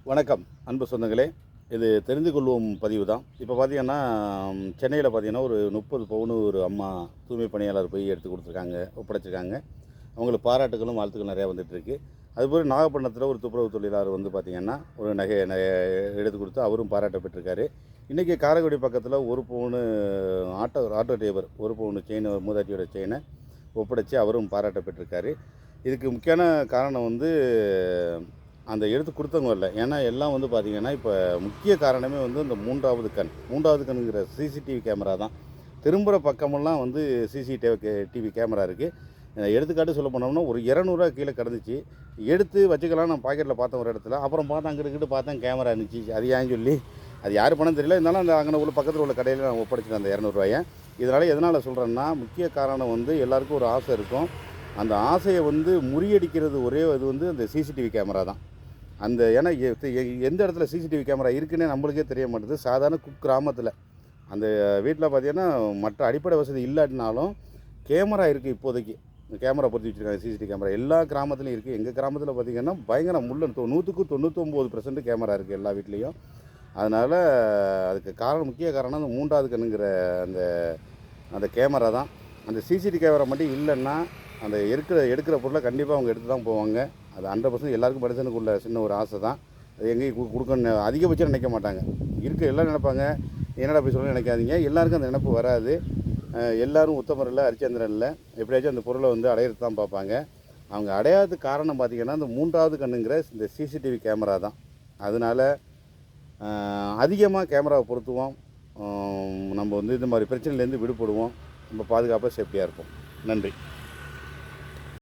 வணக்கம் அன்பு சொந்தங்களே. இது தெரிந்து கொள்வோம் பதிவு தான். இப்போ பார்த்தீங்கன்னா, சென்னையில் பார்த்தீங்கன்னா ஒரு 30 பவுனு ஒரு அம்மா தூய்மை பணியாளர் போய் எடுத்து கொடுத்துருக்காங்க, ஒப்படைச்சிருக்காங்க. அவங்களுக்கு பாராட்டுகளும் வாழ்த்துக்கள் நிறையா வந்துட்டுருக்கு. அதுபோல் நாகப்பட்டினத்தில் ஒரு துப்புரவு தொழிலாளர் வந்து பார்த்திங்கன்னா ஒரு நகை எடுத்து கொடுத்து அவரும் பாராட்ட பெற்றிருக்காரு. இன்றைக்கி காரைக்குடி பக்கத்தில் ஒரு பவுனு ஆட்டோ டிரைவர் ஒரு பவுனு செயின், மூதாட்டியோட செயினை ஒப்படைச்சி அவரும் பாராட்ட பெற்றிருக்காரு. இதுக்கு முக்கியமான காரணம் வந்து அந்த எடுத்து கொடுத்தவங்க இல்லை. ஏன்னா எல்லாம் வந்து பார்த்திங்கன்னா, இப்போ முக்கிய காரணமே வந்து இந்த மூன்றாவது கண்ணுங்கிற சிசிடிவி கேமரா தான். திரும்புகிற பக்கமெல்லாம் வந்து டிவி கேமரா இருக்குது. எடுத்துக்காட்டு சொல்ல போனோம்னா ஒரு 200 கீழே கிடந்துச்சு. எடுத்து வச்சுக்கலாம் நான் பாக்கெட்டில் பார்த்தேன் ஒரு இடத்துல. அப்புறம் பார்த்தேன், அங்கிட்டு பார்த்தேன் கேமரா இருந்துச்சு. அது ஏன்னு சொல்லி அது யார் பணம் தெரியல. இருந்தாலும் அந்த அங்கே உள்ள பக்கத்தில் உள்ள கடையில் நான் ஒப்படைச்சிட்டேன் அந்த 200 இதனால் எதனால் சொல்கிறேன்னா, முக்கிய காரணம் வந்து எல்லாருக்கும் ஒரு ஆசை இருக்கும். அந்த ஆசையை வந்து முறியடிக்கிறது ஒரே இது வந்து அந்த சிசிடிவி கேமரா தான். அந்த ஏன்னா எந்த இடத்துல சிசிடிவி கேமரா இருக்குன்னே நம்மளுக்கே தெரிய மாட்டேது. சாதாரண கிராமத்தில் அந்த வீட்டில் பார்த்திங்கன்னா மற்ற அடிப்படை வசதி இல்லாட்டினாலும் கேமரா இருக்குது. இப்போதைக்கு கேமரா பொருத்தி வச்சுருக்காங்க. சிசிடிவி கேமரா எல்லா கிராமத்துலையும் இருக்குது. எங்கள் கிராமத்தில் பார்த்திங்கன்னா பயங்கர 100க்கு 99% கேமரா இருக்குது எல்லா வீட்லேயும். அதனால் அதுக்கு முக்கிய காரணம் அந்த மூன்றாவது கண்ணுங்கிற அந்த அந்த கேமரா தான். அந்த சிசிடிவி கேமரா மட்டும் இல்லைன்னா அந்த எடுக்கிற பொருளை கண்டிப்பாக அவங்க எடுத்து தான் போவாங்க. அது 100% எல்லாருக்கும் மனுஷனுக்கு உள்ள சின்ன ஒரு ஆசை தான். அது எங்கேயும் கொடுக்கணும் அதிகபட்சம் நினைக்க மாட்டாங்க. எல்லோரும் நினைப்பாங்க, என்னடா போய் சொல்லணும்னு நினைக்காதீங்க. எல்லாருக்கும் அந்த நினைப்பு வராது. எல்லோரும் உத்தமர் இல்லை, ஹரிச்சந்திரன் இல்லை. எப்படியாச்சும் அந்த பொருளை வந்து அடையிறது தான் பார்ப்பாங்க. அவங்க அடையாததுக்கு காரணம் பார்த்திங்கன்னா இந்த மூன்றாவது கண்ணுங்கிற இந்த சிசிடிவி கேமரா தான். அதனால் அதிகமாக கேமராவை பொருத்துவோம். நம்ம வந்து இந்த மாதிரி பிரச்சனையிலேருந்து விடுபடுவோம். நம்ம பாதுகாப்பாக சேஃப்டியாக இருப்போம். நன்றி.